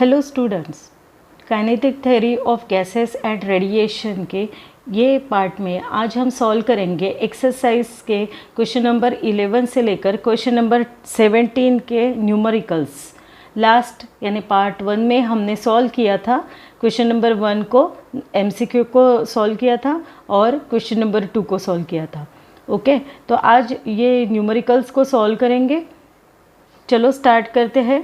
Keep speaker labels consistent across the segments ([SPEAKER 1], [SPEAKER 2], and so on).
[SPEAKER 1] Hello students, kinetic theory of gases and radiation के ये part में आज हम सॉल्व करेंगे एक्सरसाइज के क्वेश्चन नंबर 11 से लेकर क्वेश्चन नंबर 17 के न्यूमेरिकल्स। लास्ट यानी पार्ट 1 में हमने सॉल्व किया था क्वेश्चन नंबर 1 को, एमसीक्यू को सॉल्व किया था और क्वेश्चन नंबर 2 को सॉल्व किया था। ओके, तो आज ये न्यूमेरिकल्स को सॉल्व करेंगे। चलो स्टार्ट करते हैं।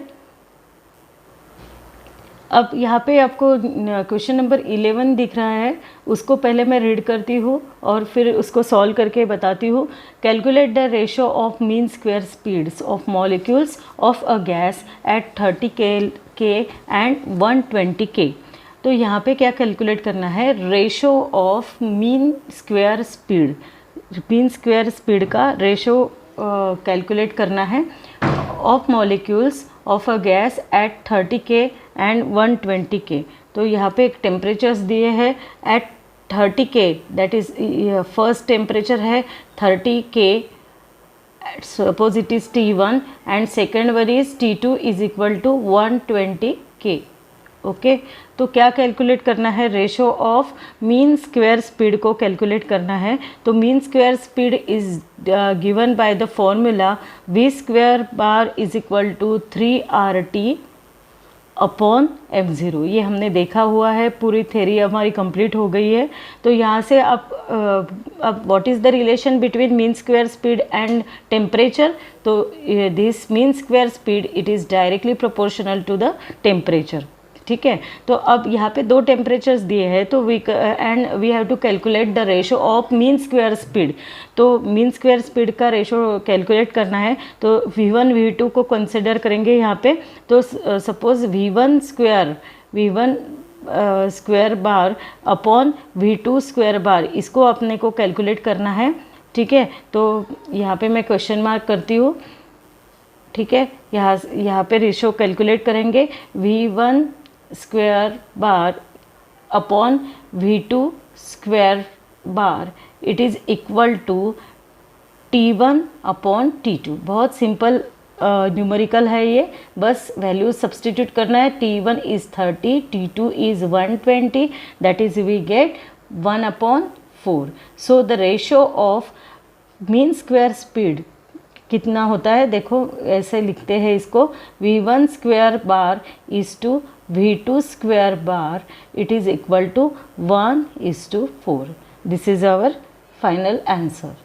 [SPEAKER 1] अब यहाँ पे आपको क्वेश्चन नंबर 11 दिख रहा है, उसको पहले मैं रीड करती हूँ और फिर उसको सॉल्व करके बताती हूँ। Calculate the ratio of mean square speeds of molecules of a gas at 30 के एंड 120 के। तो यहाँ पे क्या कैलकुलेट करना है? Ratio of mean square speed, mean square speed का रेशो कैलकुलेट करना है of molecules of a gas at 30 के एंड 120 के। तो यहाँ पे एक टेम्परेचर्स दिए हैं एट 30 के, दैट इज़ फर्स्ट टेम्परेचर है 30 K, suppose it is T1 and second one is T2 is equal to 120 K. Okay, तो क्या कैलकुलेट करना है? Ratio of mean square speed को कैलकुलेट करना है। तो mean square speed is given by the formula v square bar is equal to 3RT upon m0। ये हमने देखा हुआ है, पूरी थ्योरी हमारी कंप्लीट हो गई है। तो यहाँ से अब what is the relation between mean square speed and temperature? तो this mean square speed it is directly proportional to the temperature. ठीक है, तो अब यहाँ पे दो टेम्परेचर्स दिए हैं, तो we have to calculate the ratio of mean square speed. तो मीन स्क्वायर स्पीड का रेशो कैलकुलेट करना है, तो V1 V2 को कंसिडर करेंगे यहाँ पे। तो suppose V1 square bar upon V2 square बार, इसको अपने को कैलकुलेट करना है। ठीक है, तो यहाँ पे मैं क्वेश्चन मार्क करती हूँ। ठीक है, यहाँ पे रेशो कैलकुलेट करेंगे V1 square bar upon V2 square bar, it is equal to T1 upon T2। बहुत सिंपल न्यूमेरिकल है ये, बस वैल्यू सब्सटीट्यूट करना है। T1 is 30, T2 is 120, that is we get 1 upon 4। So the ratio of mean square speed कितना होता है? देखो ऐसे लिखते हैं इसको, V1 square bar is to V2 square bar, it is equal to 1:4। This is our final answer.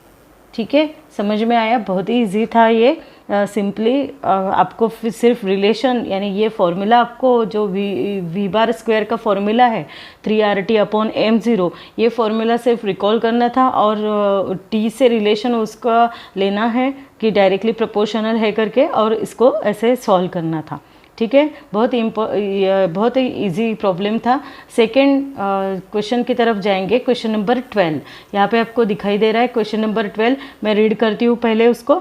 [SPEAKER 1] ठीक है, समझ में आया? बहुत ही ईजी था ये। सिंपली आपको फिर सिर्फ रिलेशन यानी ये फॉर्मूला, आपको जो वी बार स्क्वायर का फॉर्मूला है 3RT अपॉन m0, ये फॉर्मूला सिर्फ रिकॉल करना था और T से रिलेशन उसका लेना है कि डायरेक्टली प्रोपोर्शनल है करके, और इसको ऐसे सॉल्व करना था। ठीक है, बहुत ही इजी प्रॉब्लम था। सेकंड क्वेश्चन की तरफ जाएंगे, क्वेश्चन नंबर 12। यहाँ पे आपको दिखाई दे रहा है क्वेश्चन नंबर 12, मैं रीड करती हूँ पहले उसको।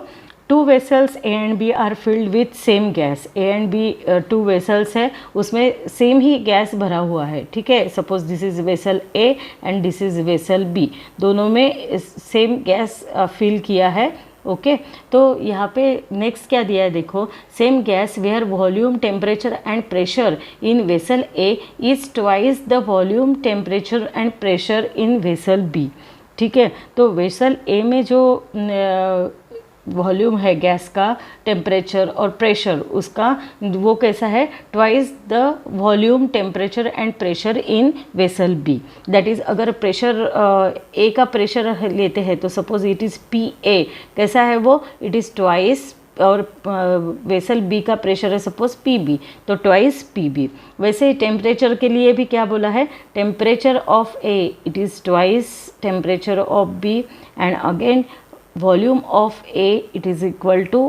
[SPEAKER 1] 2 vessels A and B are filled with same gas. A and B 2 vessels है, उसमें सेम ही गैस भरा हुआ है। ठीक है, suppose this is vessel A and this is vessel B, दोनों में सेम गैस फिल किया है। ओके, तो यहाँ पे नेक्स्ट क्या दिया है देखो, same gas where volume temperature and pressure in vessel A is twice the volume temperature and pressure in vessel B। ठीक है, तो वेसल A में जो वॉल्यूम है गैस का, टेम्परेचर और प्रेशर उसका, वो कैसा है? Twice the volume temperature and pressure in vessel B. That is अगर प्रेशर ए का प्रेशर लेते हैं तो सपोज इट इज़ PA, कैसा है वो? इट इज़ ट्वाइस, और वेसल बी का प्रेशर है सपोज PB, तो ट्वाइस PB। वैसे ही टेम्परेचर के लिए भी क्या बोला है? Temperature of A it is twice temperature of B, and again volume of A it is equal to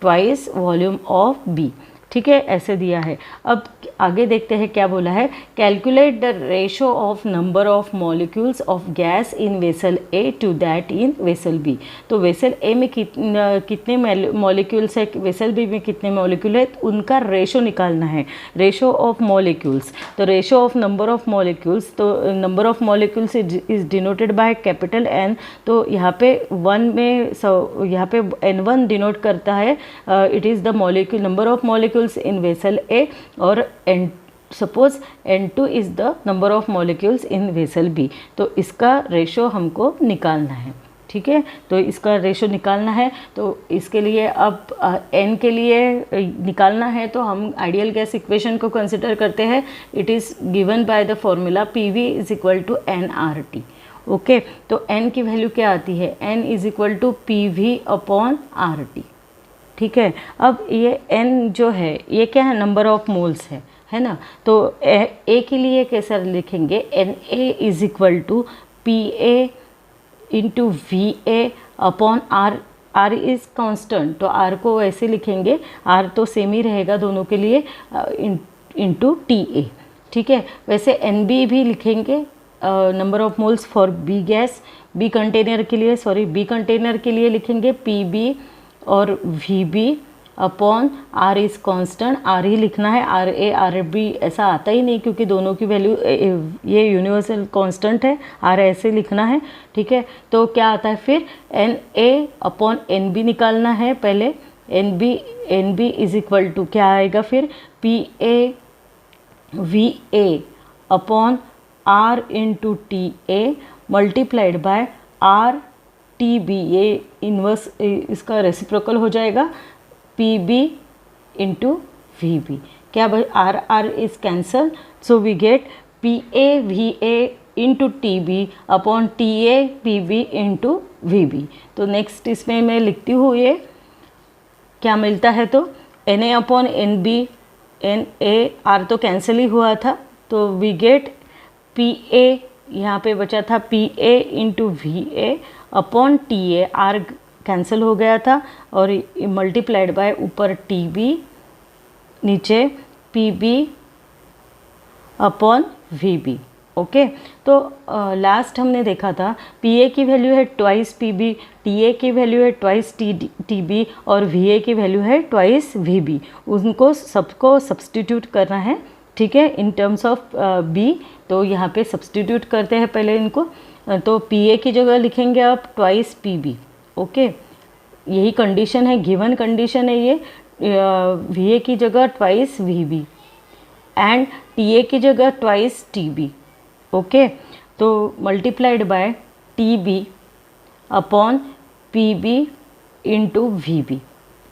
[SPEAKER 1] twice volume of B। ठीक है, ऐसे दिया है। अब आगे देखते हैं क्या बोला है। Calculate the ratio of number of molecules of gas in vessel A to that in vessel B। तो वेसल A में कितने मॉलिक्यूल्स है, वेसल B में कितने मॉलिक्यूल है, उनका रेशो निकालना है। रेशो ऑफ मॉलिक्यूल्स, तो ratio of number of molecules, तो number of molecules is denoted by capital N। तो यहाँ पे 1 में यहाँ पे N1 डिनोट करता है, it is the molecule, number of molecules in vessel A, और suppose N2 is the number of molecules in vessel B, तो इसका रेशो हमको निकालना है। ठीक है, तो इसका रेशो निकालना है, तो इसके लिए अब n के लिए निकालना है तो हम आइडियल गैस इक्वेशन को कंसिडर करते हैं। It is given by the formula PV is equal to nRT। Okay, तो n की वैल्यू क्या आती है, n is equal to PV upon RT। ठीक है, अब ये n जो है ये क्या है, नंबर ऑफ मोल्स है ना। तो a के लिए कैसा लिखेंगे, Na is equal to PA into VA upon R is constant, तो R को ऐसे लिखेंगे, R तो सेम ही रहेगा दोनों के लिए, इंटू TA। ठीक है, वैसे NB भी लिखेंगे, number of moles for B gas, B container के लिए लिखेंगे PB और VB upon R is constant, R ही लिखना है, RA RB ऐसा आता ही नहीं क्योंकि दोनों की वैल्यू ये यूनिवर्सल कांस्टेंट है, R ऐसे लिखना है। ठीक है, तो क्या आता है फिर NA अपॉन NB निकालना है पहले, NB इज इक्वल टू क्या आएगा फिर PA VA upon R into TA multiplied by R TB, ये इन्वर्स इसका रेसिप्रोकल हो जाएगा, PB इंटू VB। क्या भाई, R is cancel, so we get PA VA into TB upon TA PB into VB। तो नेक्स्ट इसमें मैं लिखती हूँ ये क्या मिलता है, तो Na upon NB, NA R तो कैंसिल ही हुआ था, तो वी गेट PA, यहाँ पे बचा था PA into VA upon TA, R cancel हो गया था, और मल्टीप्लाइड बाय ऊपर TB नीचे PB अपॉन VB। ओके, तो लास्ट हमने देखा था PA की वैल्यू है ट्वाइस PB, TA की वैल्यू है ट्वाइस TB और VA की वैल्यू है ट्वाइस VB। उनको सबको सब्सटीट्यूट करना है। ठीक है, इन टर्म्स ऑफ B, तो यहाँ पे सब्सटीट्यूट करते हैं पहले इनको, तो PA की जगह लिखेंगे आप ट्वाइस PB। ओके, यही कंडीशन है, गिवन कंडीशन है ये, VA की जगह ट्वाइस VB एंड TA की जगह ट्वाइस TB। ओके, तो multiplied by TB upon PB into VB।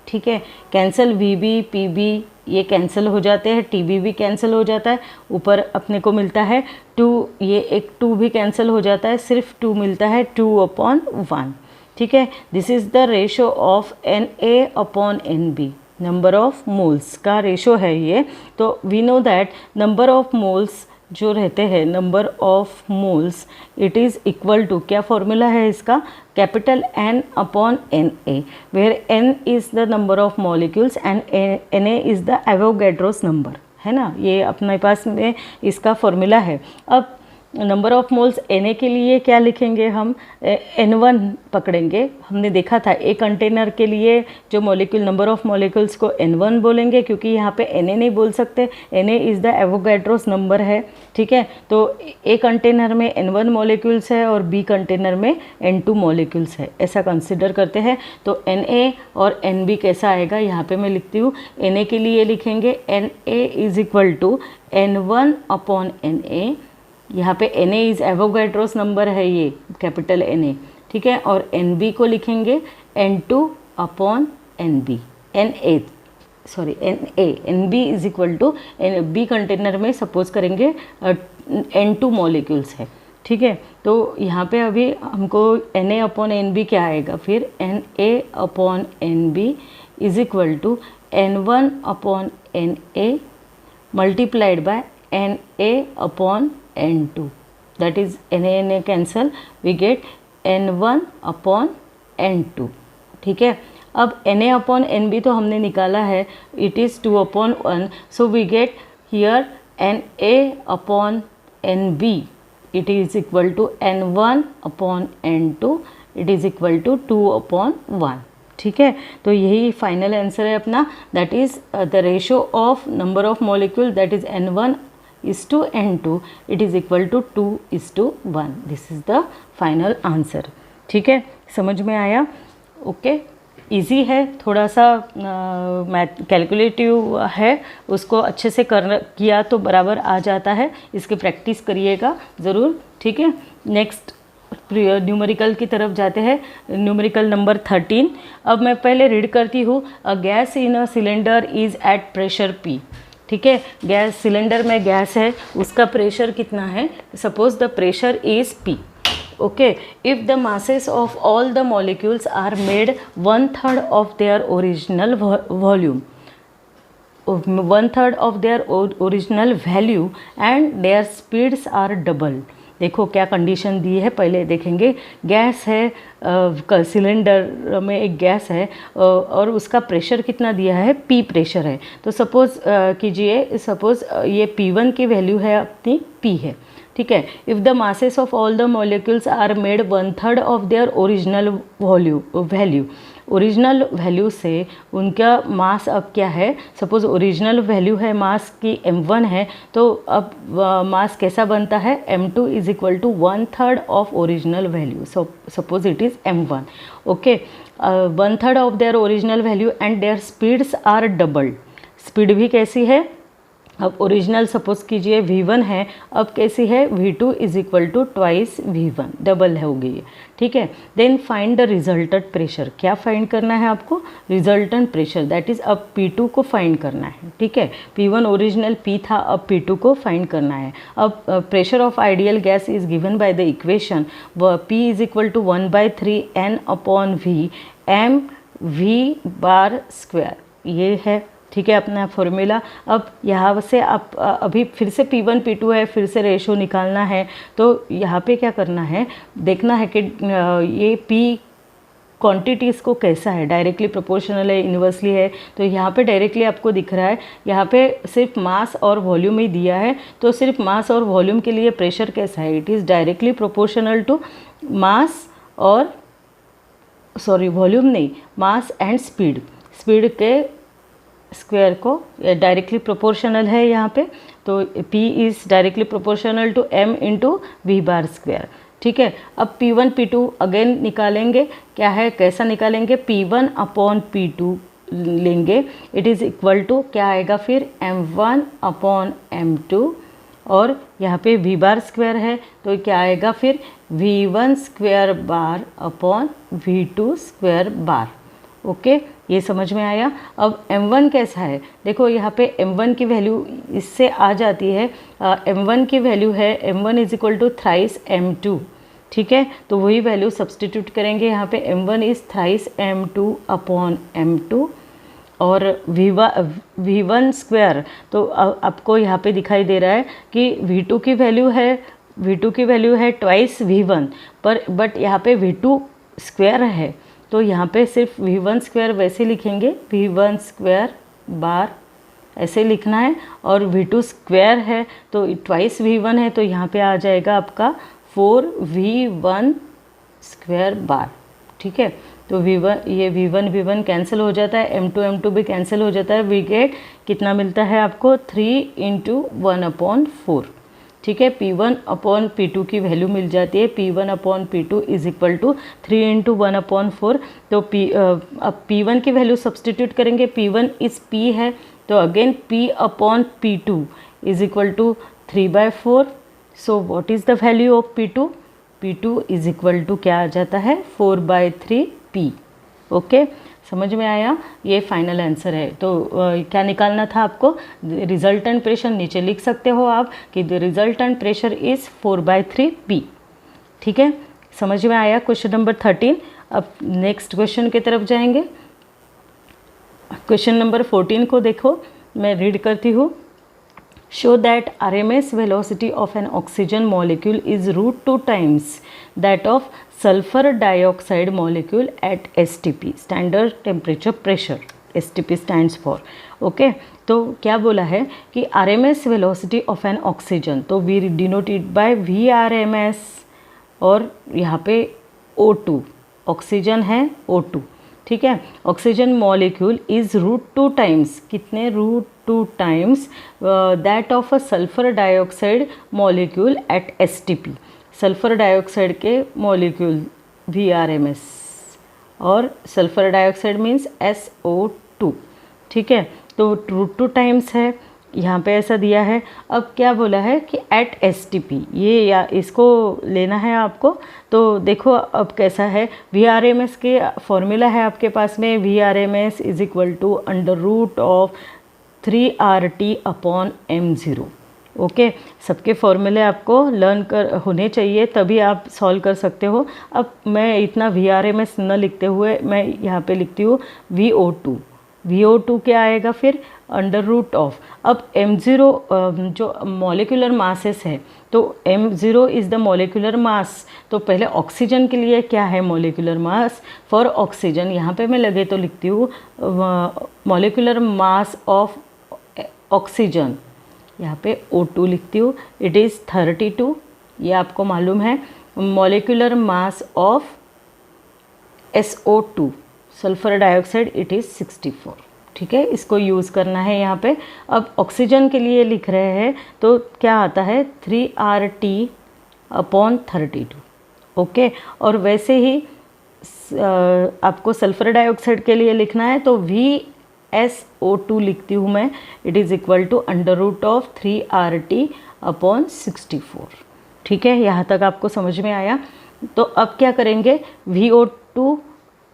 [SPEAKER 1] ठीक है, कैंसिल VB PB ये कैंसिल हो जाते हैं, TB भी कैंसिल हो जाता है, ऊपर अपने को मिलता है 2, ये एक 2 भी कैंसिल हो जाता है, सिर्फ 2 मिलता है, 2 अपॉन 1। ठीक है, this is the ratio of Na upon NB, number of moles का रेशो है ये। तो we know that number of moles जो रहते हैं, number of moles it is equal to, क्या फॉर्मूला है इसका, capital N upon Na, where N is the number of molecules and Na is the Avogadro's number, है ना, ये अपने पास में इसका फॉर्मूला है। अब नंबर ऑफ मोल्स Na के लिए क्या लिखेंगे हम, N1 पकड़ेंगे, हमने देखा था एक कंटेनर के लिए जो मॉलिक्यूल, नंबर ऑफ मॉलिक्यूल्स को N1 बोलेंगे क्योंकि यहाँ पे Na नहीं बोल सकते, Na is the Avogadro's number है। ठीक है, तो ए कंटेनर में N1 मॉलिक्यूल्स है और बी कंटेनर में N2 मॉलिक्यूल्स है, ऐसा कंसिडर करते हैं। तो Na और Nb कैसा आएगा, यहाँ पे मैं लिखती हूँ, Na के लिए लिखेंगे Na is equal to N1 upon Na, यहाँ पे Na इज़ एवोगैड्रोस नंबर है ये, कैपिटल Na। ठीक है, और Nb को लिखेंगे N2 upon NB, Nb is equal to B container में सपोज करेंगे N2 मॉलिक्यूल्स है। ठीक है, तो यहाँ पे अभी हमको Na अपॉन NB क्या आएगा, फिर Na upon NB is equal to N1 upon Na multiplied by Na upon N2, that is Na cancel, we get N1 upon N2। ठीक है, अब Na अपॉन NB तो हमने निकाला है, it is 2 upon 1, so we get here Na upon NB, it is equal to N1 upon N2, it is equal to 2 upon 1। ठीक है, तो यही फाइनल आंसर है अपना, that is the ratio of number of molecule, that is N1 is to N2, it is equal to 2 is to 1. This is the final answer. ठीक है, समझ में आया? ओके, इजी है, थोड़ा सा मैथ कैलकुलेटिव है, उसको अच्छे से किया तो बराबर आ जाता है। इसकी प्रैक्टिस करिएगा ज़रूर, ठीक है। नेक्स्ट न्यूमेरिकल की तरफ जाते हैं, न्यूमेरिकल नंबर 13। अब मैं पहले रीड करती हूँ। A gas in a cylinder is at pressure P, ठीक है। गैस सिलेंडर में गैस है, उसका प्रेशर कितना है? Suppose the pressure is P, okay. If the masses of all the molecules are made 1/3 of their original volume, 1/3 of their original value and their speeds are double। देखो क्या condition दी है, पहले देखेंगे। Gas है, cylinder में एक gas है और उसका प्रेशर कितना दिया है? P प्रेशर है। तो सपोज़ कीजिए, सपोज़ ये P1 की वैल्यू है अपनी P है, ठीक है। If the masses of all the molecules are made 1/3 of their original value, original value से उनका मास अब क्या है? सपोज ओरिजिनल वैल्यू है मास की m1 है, तो अब मास कैसा बनता है? m2 is equal to 1/3 of original value. Suppose it is m1, okay. 1/3 of their original value and their speeds are doubled. Speed भी कैसी है? अब ओरिजिनल सपोज कीजिए V1 है, अब कैसी है? V2 is equal to twice V1, double हो गई है, ठीक है। Then find the resultant pressure. क्या फाइंड करना है आपको? रिजल्टेंट प्रेशर, दैट इज़ अब P2 को फाइंड करना है, ठीक है। P1 ओरिजिनल P था, अब P2 को फाइंड करना है। अब pressure of ideal gas is given by the equation P is equal to 1/3 N/V mv bar square, ये है, ठीक है, अपना फॉर्मूला। अब यहाँ से आप अभी फिर से P1 P2 है, फिर से रेशो निकालना है। तो यहाँ पे क्या करना है? देखना है कि ये P क्वांटिटीज़ को कैसा है, डायरेक्टली प्रोपोर्शनल है, इन्वर्सली है। तो यहाँ पे डायरेक्टली आपको दिख रहा है, यहाँ पे सिर्फ मास और वॉल्यूम ही दिया है, तो सिर्फ मास और वॉल्यूम के लिए प्रेशर कैसा है? It is directly proportional to mass और वॉल्यूम नहीं, मास एंड स्पीड, स्पीड के स्क्वायर को डायरेक्टली प्रोपोर्शनल है यहाँ पे। तो P is directly proportional to M into V bar square, ठीक है। अब P1 P2 अगेन निकालेंगे, क्या है, कैसा निकालेंगे? P1 अपॉन P2 लेंगे, इट इज़ इक्वल टू क्या आएगा फिर? M1 अपॉन M2, और यहाँ पे V बार स्क्वायर है, तो क्या आएगा फिर? V1 square bar upon V2 square बार, ओके। ये समझ में आया। अब m1 कैसा है? देखो यहाँ पे m1 की वैल्यू इससे आ जाती है, m1 की वैल्यू है m1 is equal to thrice m2, ठीक है। तो वही वैल्यू सब्सटीट्यूट करेंगे यहाँ पे, m1 is thrice m2 upon m2, और V1 स्क्वायर, तो आपको यहाँ पे दिखाई दे रहा है कि V2 की वैल्यू है ट्वाइस V1, पर बट यहाँ पे V2 स्क्वायर है, तो यहाँ पे सिर्फ V1 स्क्वायर वैसे लिखेंगे, V1 स्क्वायर बार ऐसे लिखना है, और V2 स्क्वायर है तो ट्वाइस V1 है, तो यहाँ पे आ जाएगा आपका 4V1 स्क्वायर बार, ठीक है। तो V1, ये V1 कैंसिल हो जाता है, M2 भी कैंसिल हो जाता है, वी गेट कितना मिलता है आपको? 3 × 1/4, ठीक है। P1 अपॉन P2 की वैल्यू मिल जाती है, P1 upon P2 is equal to 3 × 1/4। तो अब P1 की वैल्यू सब्सटीट्यूट करेंगे, P1 इज़ P है, तो again P upon P2 is equal to 3/4। So what is the value of P2? P2 is equal to क्या आ जाता है? 4/3P, okay. समझ में आया? ये फाइनल आंसर है। तो क्या निकालना था आपको? रिजल्टेंट प्रेशर नीचे लिख सकते हो आप कि the resultant pressure is 4/3P, ठीक है। समझ में आया क्वेश्चन नंबर 13। अब नेक्स्ट क्वेश्चन की तरफ जाएंगे। क्वेश्चन नंबर 14 को देखो, मैं रीड करती हूँ। Show that RMS velocity of an oxygen molecule is √2 times that of sulfur dioxide molecule at STP, standard temperature pressure, STP stands for, okay। तो क्या बोला है कि RMS velocity of an oxygen, तो we denote it by VRMS, और यहाँ पे O2, oxygen है O2, ठीक है। ऑक्सीजन मॉलिक्यूल इज़ √2 टाइम्स, कितने? √2 times that of a sulphur dioxide molecule eight STP, sulphur dioxide के मॉलिक्यूल VRMS, और सल्फर डाइऑक्साइड मीन्स SO2। ठीक है, तो √2 टाइम्स है, यहाँ पे ऐसा दिया है। अब क्या बोला है कि एट STP, ये या इसको लेना है आपको। तो देखो अब कैसा है, VRMS के फॉर्मूला है आपके पास में, VRMS is equal to √3RT/m0। Okay, सबके फॉर्मूले आपको लर्न कर होने चाहिए, तभी आप सॉल्व कर सकते हो। अब मैं इतना VRMS न लिखते हुए मैं यहाँ पे लिखती हूँ VO2। VO2 क्या आएगा फिर, √। अब m0 जो मॉलिक्यूलर मासेस है, तो m0 is the molecular mass. तो पहले ऑक्सीजन के लिए क्या है मॉलिक्यूलर मास, फॉर ऑक्सीजन यहाँ पे मैं लगे तो लिखती हूँ मॉलिक्यूलर मास ऑफ ऑक्सीजन, यहाँ पे O2 लिखती हूँ, इट इज़ 32, ये आपको मालूम है। Molecular mass of SO2 sulphur dioxide, it is 64। ठीक है, इसको यूज़ करना है यहाँ पे। अब ऑक्सीजन के लिए लिख रहे हैं तो क्या आता है 3RT/32। ओके, और वैसे ही आपको सल्फर डाइऑक्साइड के लिए लिखना है तो VSO2 लिखती हूँ मैं, it is equal to √3RT/64। ठीक है, यहाँ तक आपको समझ में आया। तो अब क्या करेंगे, VO2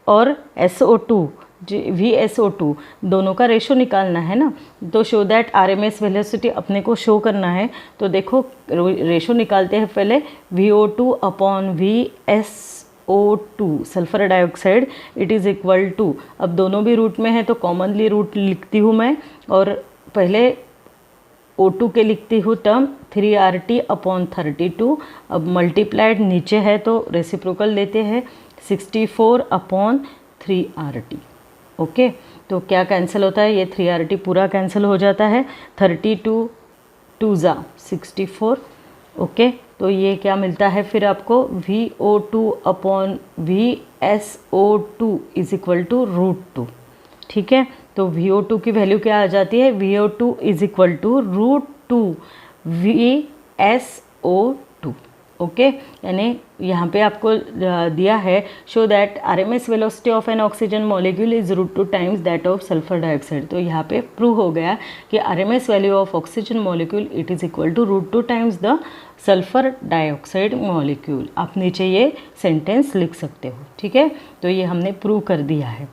[SPEAKER 1] और SO2 VSO2 दोनों का रेशो निकालना है ना, तो शो दैट RMS वेलोसिटी अपने को शो करना है। तो देखो रेशो निकालते हैं पहले, VO2/VSO2 sulphur dioxide, it is equal to, अब दोनों भी रूट में है तो कॉमनली रूट लिखती हूँ मैं, और पहले O2 के लिखती हूँ टर्म 3RT/32। अब मल्टीप्लाइड नीचे है तो रेसिप्रोकल लेते हैं 64/3RT। ओके, तो क्या कैंसिल होता है, ये 3RT पूरा कैंसिल हो जाता है, 32 2 64। ओके, तो ये क्या मिलता है फिर आपको, VO2/VSO2 इज इक्वल टू √2। ठीक है, तो VO2 की वैल्यू क्या आ जाती है, VO2 is equal to √2 VSO2। Okay, यानी यहाँ पे आपको दिया है, show that RMS velocity of an oxygen molecule is √2 times that of sulphur dioxide. तो यहाँ पे प्रूव हो गया कि RMS value of oxygen molecule it is equal to √2 times the sulphur dioxide molecule. आप नीचे ये सेंटेंस लिख सकते हो। ठीक है, तो ये हमने प्रूव कर दिया है।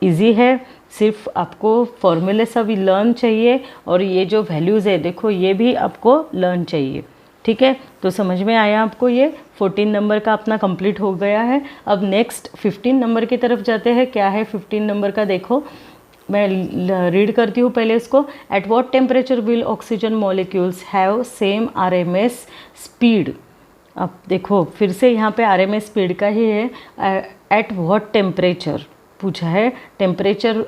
[SPEAKER 1] इजी है, सिर्फ आपको फॉर्मूले सभी लर्न चाहिए, और ये जो वैल्यूज़ है देखो ये भी आपको लर्न चाहिए। ठीक है, तो समझ में आया आपको, ये 14 नंबर का अपना कंप्लीट हो गया है। अब नेक्स्ट 15 नंबर की तरफ जाते हैं। क्या है 15 नंबर का, देखो मैं रीड करती हूँ पहले इसको। At what temperature will oxygen molecules have same RMS speed. अब देखो फिर से यहाँ पे RMS स्पीड का ही है। एट व्हाट टेम्परेचर पूछा है, टेम्परेचर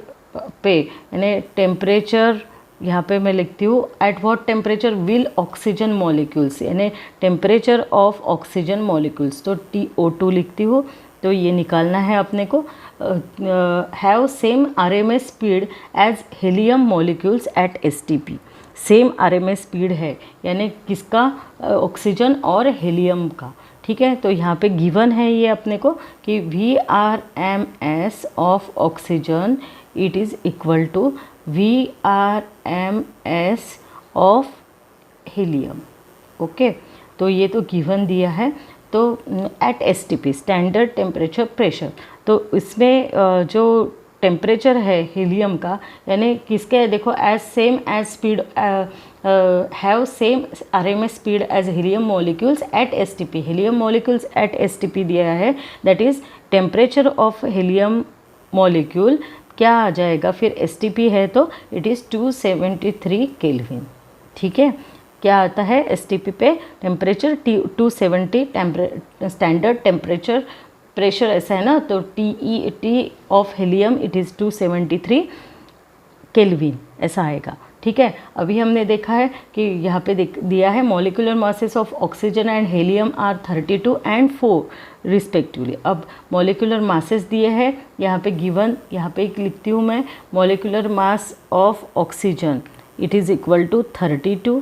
[SPEAKER 1] पे, यानी टेम्परेचर यहाँ पे मैं लिखती हूँ at what temperature will oxygen molecules, यानी टेम्परेचर ऑफ ऑक्सीजन मॉलिक्यूल्स, तो TO2 लिखती हूँ। तो ये निकालना है अपने को। Have same RMS speed as helium molecules at STP। Same RMS speed है, यानी किसका, ऑक्सीजन और हीलियम का। ठीक है, तो यहाँ पे गिवन है ये अपने को कि VRMS of oxygen it is equal to VRMS of helium. Okay, तो ये तो गिवन दिया है। तो at STP standard temperature pressure, तो इसमें जो टेम्परेचर है हीलियम का, यानी किसके, देखो as same as speed have same RMS speed as helium molecules at STP। Helium molecules at STP दिया है, that is temperature of helium molecule क्या आ जाएगा फिर, STP है तो इट इज़ 273 केल्विन। ठीक है, क्या आता है STP पे टेम्परेचर 270, स्टैंडर्ड टेम्परेचर प्रेशर ऐसा है ना, तो TET of helium it is 273 kelvin ऐसा आएगा। ठीक है, अभी हमने देखा है कि यहाँ पे दिया है molecular masses of oxygen and helium are 32 and 4 respectively. अब मॉलिक्यूलर मासेस दिए हैं यहाँ पे गिवन, यहाँ पे लिखती हूँ मैं, molecular mass of oxygen it is equal to 32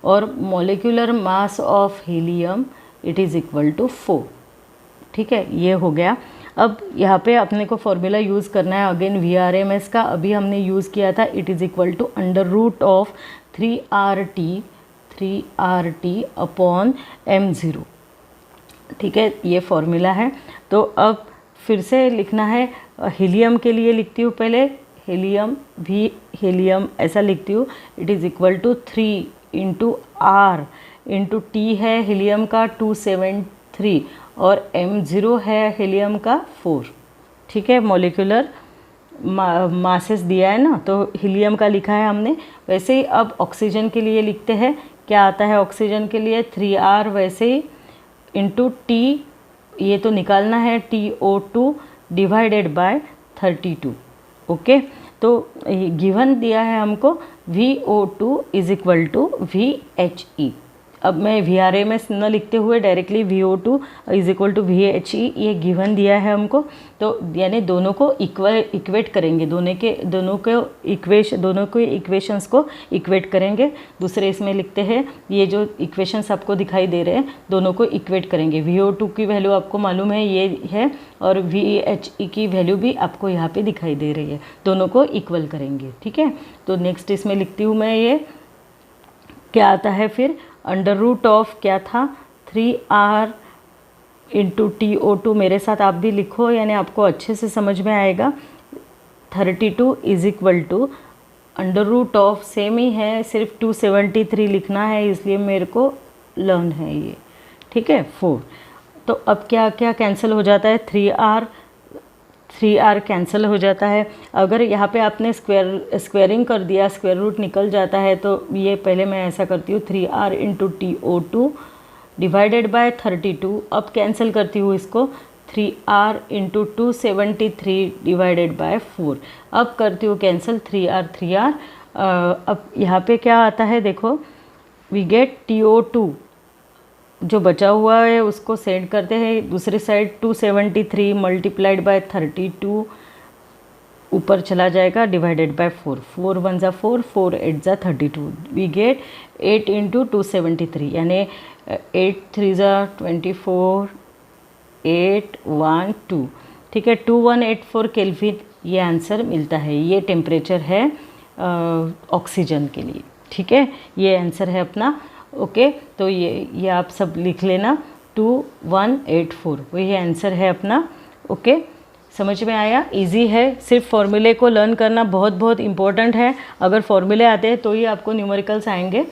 [SPEAKER 1] और molecular mass of helium it is equal to 4। ठीक है, ये हो गया। अब यहाँ पे अपने को फॉर्मूला यूज़ करना है अगेन VRMS का। अभी हमने यूज़ किया था it is equal to √of 3RT upon m0। ठीक है, ये फॉर्मूला है। तो अब फिर से लिखना है, हीलियम के लिए लिखती हूँ पहले, हीलियम ऐसा लिखती हूँ, it is equal to 3 into R into T है हीलियम का 273 और m0 है हीलियम का 4। ठीक है, मॉलिक्यूलर मासेस दिया है ना, तो हीलियम का लिखा है हमने। वैसे ही अब ऑक्सीजन के लिए लिखते हैं, क्या आता है ऑक्सीजन के लिए 3R वैसे ही इंटू T, ये तो निकालना है, TO2 डिवाइडेड बाय 32। ओके, तो गिवन दिया है हमको VO2 is equal to VHE। अब मैं VRMS न लिखते हुए directly VO2 is equal to VHE ये गिवन दिया है हमको, तो यानी दोनों को इक्वेट करेंगे, दोनों के इक्वेशंस को इक्वेट करेंगे। दूसरे इसमें लिखते हैं, ये जो इक्वेशंस आपको दिखाई दे रहे हैं दोनों को इक्वेट करेंगे। VO2 की वैल्यू आपको मालूम है ये है, और VHE की वैल्यू भी आपको यहाँ पे दिखाई दे रही है, दोनों को इक्वल करेंगे। ठीक है, तो नेक्स्ट इसमें लिखती हूँ मैं, ये क्या आता है फिर, √of क्या था 3R इंटू TO2, मेरे साथ आप भी लिखो यानी आपको अच्छे से समझ में आएगा। 32 is equal to √of same ही है, सिर्फ 273 लिखना है, इसलिए मेरे को लर्न है ये। ठीक है, 4। तो अब क्या क्या कैंसिल हो जाता है, 3R कैंसिल हो जाता है। अगर यहाँ पे आपने स्क्वेयरिंग कर दिया, स्क्वायर रूट निकल जाता है, तो ये पहले मैं ऐसा करती हूँ 3R into TO2 divided by 32। अब कैंसिल करती हूँ इसको, 3R इंटू 273 डिवाइडेड बाय 4। अब करती हूँ कैंसिल 3R। अब यहाँ पे क्या आता है देखो, वी गेट TO2 जो बचा हुआ है उसको सेंड करते हैं दूसरी साइड, 273 मल्टीप्लाइड बाय 32 ऊपर चला जाएगा डिवाइडेड बाय 4। 4 1 ज़ा 4, 4 8 ज़ा 32। वी गेट 8 इंटू 273 यानी 8 3 ज़ा 24, 8 1 2। ठीक है, 2184 केल्विन ये आंसर मिलता है। ये टेम्परेचर है ऑक्सीजन के लिए। ठीक है, ये आंसर है अपना। ओके, तो ये आप सब लिख लेना, 2184 वही आंसर है अपना। ओके, समझ में आया, इजी है। सिर्फ फॉर्मूले को लर्न करना बहुत बहुत इम्पोर्टेंट है। अगर फॉर्मूले आते हैं तो ही आपको न्यूमेरिकल्स आएंगे।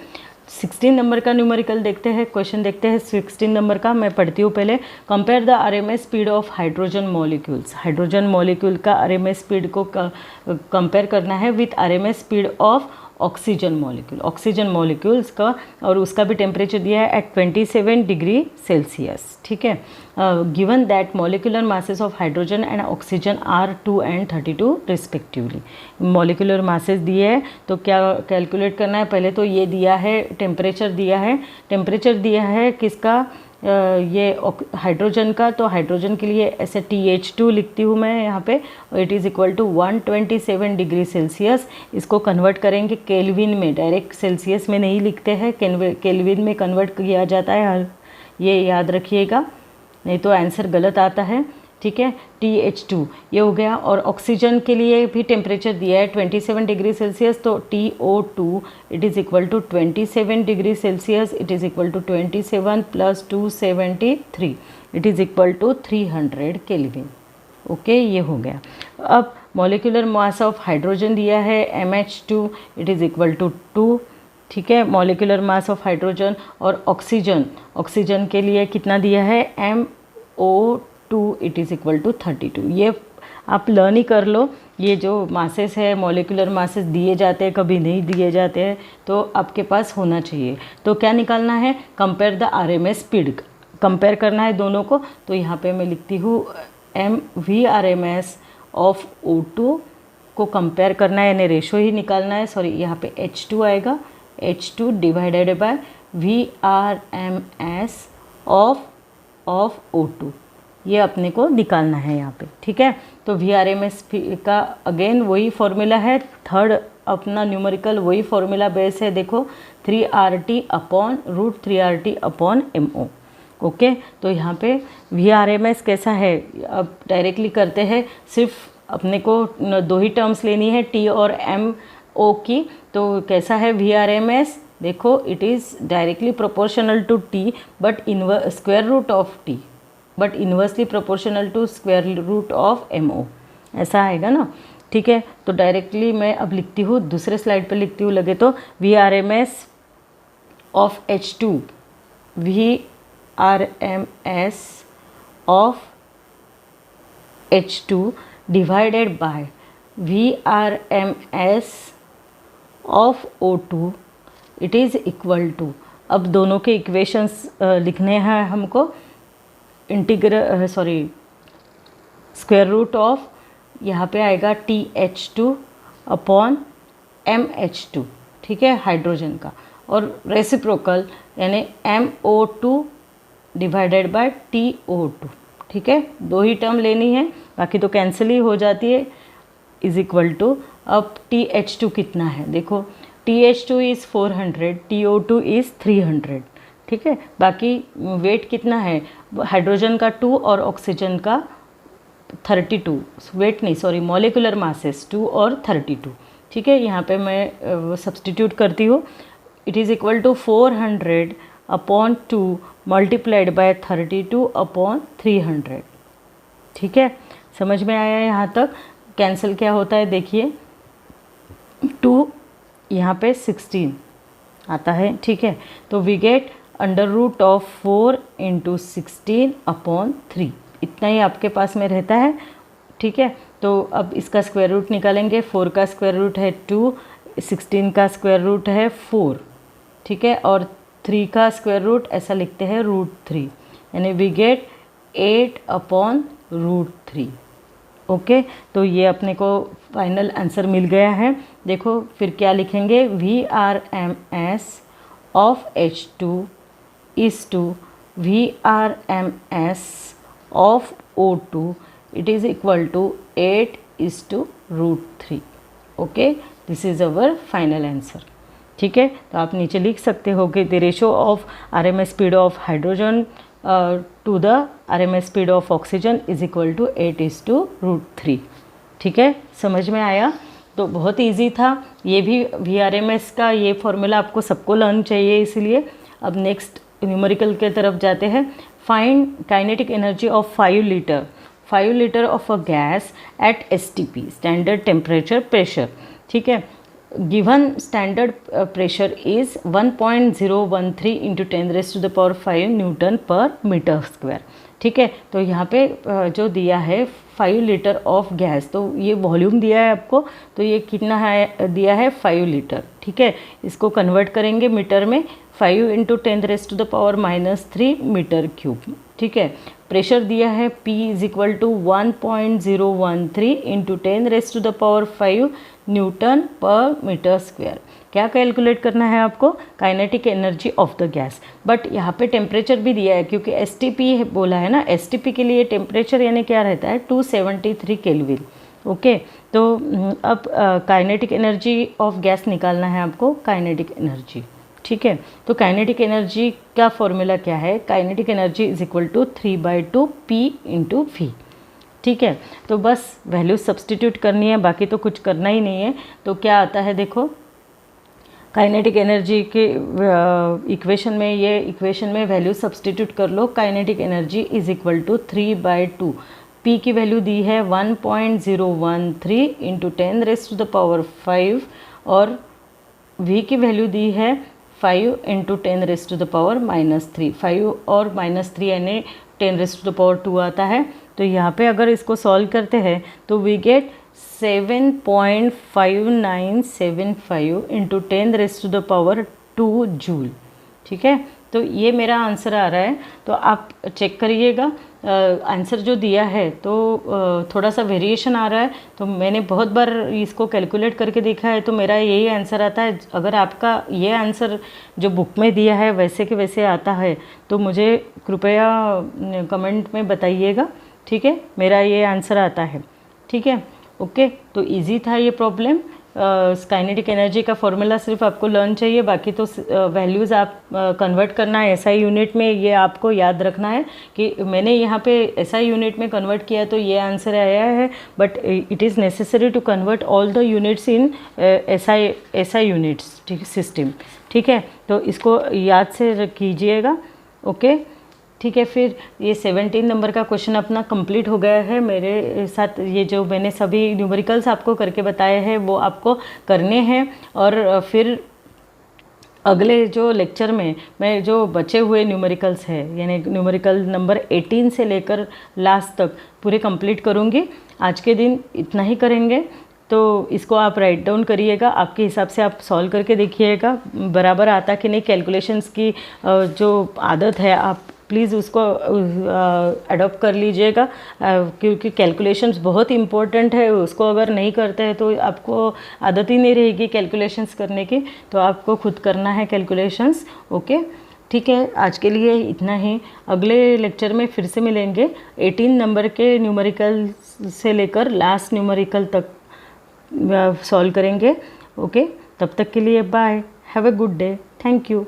[SPEAKER 1] 16 नंबर का न्यूमेरिकल देखते हैं, क्वेश्चन देखते हैं 16 नंबर का। मैं पढ़ती हूँ पहले। Compare the RMS speed of hydrogen molecules. Hydrogen molecule का आरएमएस स्पीड को कंपेयर करना है with RMS speed of oxygen molecule, oxygen molecules का, और उसका भी टेम्परेचर दिया है एट 27 डिग्री सेल्सियस। ठीक है, given that molecular masses of hydrogen and oxygen are 2 and 32 respectively. Molecular masses दिए है तो क्या कैलकुलेट करना है, पहले तो ये दिया है टेम्परेचर दिया है, टेम्परेचर दिया है किसका, ये हाइड्रोजन का। तो हाइड्रोजन के लिए ऐसे TH2 लिखती हूँ मैं यहाँ पे, it is equal to 127 degree Celsius. इसको कन्वर्ट करेंगे केल्विन में, डायरेक्ट सेल्सियस में नहीं लिखते हैं, केल्विन में कन्वर्ट किया जाता है, ये याद रखिएगा, नहीं तो आंसर गलत आता है। ठीक है, TH2 ये हो गया। और ऑक्सीजन के लिए भी टेम्परेचर दिया है 27 डिग्री सेल्सियस, तो TO2 it is equal to 27 degree Celsius, it is equal to 27 plus 273 it is equal to 300 kelvin. Okay, ये हो गया। अब मॉलिक्यूलर मास ऑफ हाइड्रोजन दिया है MH2 it is equal to 2। ठीक है, मॉलिक्यूलर मास ऑफ हाइड्रोजन। और oxygen, oxygen के लिए कितना दिया है, MO2 it is equal to 32। ये आप लर्न ही कर लो, ये जो मासेस है मॉलिक्यूलर मासेस दिए जाते हैं कभी नहीं दिए जाते हैं, तो आपके पास होना चाहिए। तो क्या निकालना है, compare the RMS speed, compare करना है दोनों को। तो यहाँ पे मैं लिखती हूँ VRMS ऑफ O2 को कंपेयर करना है, यानी रेशो ही निकालना है, सॉरी यहाँ पे H2 आएगा, H2 divided by VRMS of O2, ये अपने को निकालना है यहाँ पे। ठीक है, तो VRMS का अगेन वही फॉर्मूला है, थर्ड अपना न्यूमेरिकल वही फॉर्मूला बेस है, देखो 3RT upon √3RT upon MO। Okay, तो यहाँ पे VRMS कैसा है, अब डायरेक्टली करते हैं, सिर्फ अपने को 2 ही टर्म्स लेनी है T और MO की। तो कैसा है VRMS, देखो it is directly proportional to T but square root of T but inversely proportional to square root of MO, ऐसा आएगा ना। ठीक है, तो डायरेक्टली मैं अब लिखती हूँ, दूसरे स्लाइड पे लिखती हूँ लगे तो VRMS of H2, VRMS of H2 divided by VRMS of O2 it is equal to, अब दोनों के इक्वेशंस लिखने हैं हमको, स्क्वायर रूट ऑफ, यहाँ पे आएगा TH2 अपॉन MH2, ठीक है, हाइड्रोजन का, और रेसिप्रोकल यानी MO2 डिवाइडेड बाय TO2, ठीक है, 2 ही टर्म लेनी है, बाकी तो कैंसिल ही हो जाती है, इज इक्वल टू, अब TH2 कितना है, देखो TH2 इज़ 400, TO2 इज़ 300, ठीक है, बाकी वेट कितना है, हाइड्रोजन का 2 और ऑक्सीजन का 32, वेट नहीं सॉरी मॉलिक्यूलर मासेस 2 और 32, ठीक है, यहाँ पे मैं सब्सटीट्यूट करती हूँ, it is equal to 400 upon 2 multiplied by 32 upon 300, ठीक है, समझ में आया यहाँ तक। कैंसिल क्या होता है देखिए, 2 यहाँ पे 16 आता है, ठीक है, तो we get under root of 4 into 16 upon 3, इतना ही आपके पास में रहता है, ठीक है। तो अब इसका स्क्वायर रूट निकालेंगे, 4 का स्क्वायर रूट है 2, 16 का स्क्वायर रूट है 4, ठीक है, और 3 का स्क्वायर रूट ऐसा लिखते हैं √3, यानी वी गेट 8 अपॉन √3, ओके। तो ये अपने को फाइनल आंसर मिल गया है। देखो फिर क्या लिखेंगे, VRMS of H2 is to VRMS of O2 it is equal to 8 is to √3, okay, this is our final answer, ठीक है। तो आप नीचे लिख सकते हो कि the ratio of RMS speed of hydrogen to the RMS speed of oxygen is equal to 8 is to √3, ठीक है, समझ में आया। तो बहुत इजी था ये भी, VRMS का ये फॉर्मूला आपको सबको लर्न चाहिए, इसलिए अब नेक्स्ट न्यूमेरिकल के तरफ जाते हैं। Find kinetic energy of 5 litre of a gas at STP, standard temperature pressure, ठीक है, given standard pressure is 1.013 into 10⁵ newton per metre square, ठीक है। तो यहाँ पे जो दिया है 5 लीटर ऑफ गैस, तो ये वॉल्यूम दिया है आपको, तो ये कितना है दिया है 5 लीटर, ठीक है, इसको कन्वर्ट करेंगे मीटर में, 5 इंटू 10⁻³ मीटर क्यूब, ठीक है। प्रेशर दिया है P is equal to 1.013 into 10⁵ newton per metre square. क्या कैलकुलेट करना है आपको, kinetic energy of the gas, but यहाँ पे टेम्परेचर भी दिया है क्योंकि STP बोला है ना, STP के लिए टेम्परेचर यानी क्या रहता है 273 केल्विन, ओके। तो अब काइनेटिक एनर्जी ऑफ गैस निकालना है आपको, काइनेटिक एनर्जी, ठीक है। तो काइनेटिक एनर्जी का फॉर्मूला क्या है, kinetic energy is equal to 3/2 P into V, ठीक है। तो बस वैल्यू सब्सटीट्यूट करनी है, बाकी तो कुछ करना ही नहीं है। तो क्या आता है देखो, काइनेटिक एनर्जी के इक्वेशन में, ये इक्वेशन में वैल्यू सब्सटीट्यूट कर लो, kinetic energy is equal to 3/2, P की वैल्यू दी है 1.013 इंटू 10⁵ और V की वैल्यू दी है 5 इंटू 10⁻³ 5 और -3 यानी 10⁻² आता है। तो यहाँ पे अगर इसको सॉल्व करते हैं तो वी गेट 7.5975 इंटू 10⁻² जूल, ठीक है। तो ये मेरा आंसर आ रहा है, तो आप चेक करिएगा आंसर जो दिया है, तो थोड़ा सा वेरिएशन आ रहा है, तो मैंने बहुत बार इसको कैलकुलेट करके देखा है, तो मेरा यही आंसर आता है। अगर आपका ये आंसर जो बुक में दिया है वैसे के वैसे आता है तो मुझे कृपया कमेंट में बताइएगा, ठीक है, मेरा ये आंसर आता है, ठीक है, ओके। तो इजी था ये प्रॉब्लम, काइनेटिक एनर्जी का फॉर्मूला सिर्फ आपको लर्न चाहिए, बाकी तो वैल्यूज़ आप कन्वर्ट करना है एसआई यूनिट में। ये आपको याद रखना है कि मैंने यहाँ पे एसआई यूनिट में कन्वर्ट किया तो ये आंसर आया है, but it is necessary to convert all the units in SI units, ठीक सिस्टम, ठीक है। तो इसको याद से कीजिएगा, ओके, ठीक है। फिर ये 17 नंबर का क्वेश्चन अपना कंप्लीट हो गया है। मेरे साथ ये जो मैंने सभी न्यूमेरिकल्स आपको करके बताए हैं वो आपको करने हैं, और फिर अगले जो लेक्चर में मैं जो बचे हुए न्यूमेरिकल्स है, यानी न्यूमेरिकल नंबर 18 से लेकर लास्ट तक पूरे कंप्लीट करूँगी। आज के दिन इतना ही करेंगे, तो इसको आप राइट डाउन करिएगा, आपके हिसाब से आप सॉल्व करके देखिएगा बराबर आता कि नहीं। कैलकुलेशंस की जो आदत है आप प्लीज़ उसको अडॉप्ट कर लीजिएगा, क्योंकि कैलकुलेशंस बहुत इम्पोर्टेंट है। उसको अगर नहीं करते हैं तो आपको आदत ही नहीं रहेगी कैलकुलेशंस करने की, तो आपको खुद करना है कैलकुलेशंस, ओके, ठीक है। आज के लिए इतना ही, अगले लेक्चर में फिर से मिलेंगे। 18 नंबर के न्यूमेरिकल से लेकर लास्ट न्यूमेरिकल तक सॉल्व करेंगे, ओके। तब तक के लिए bye, have a good day, thank you.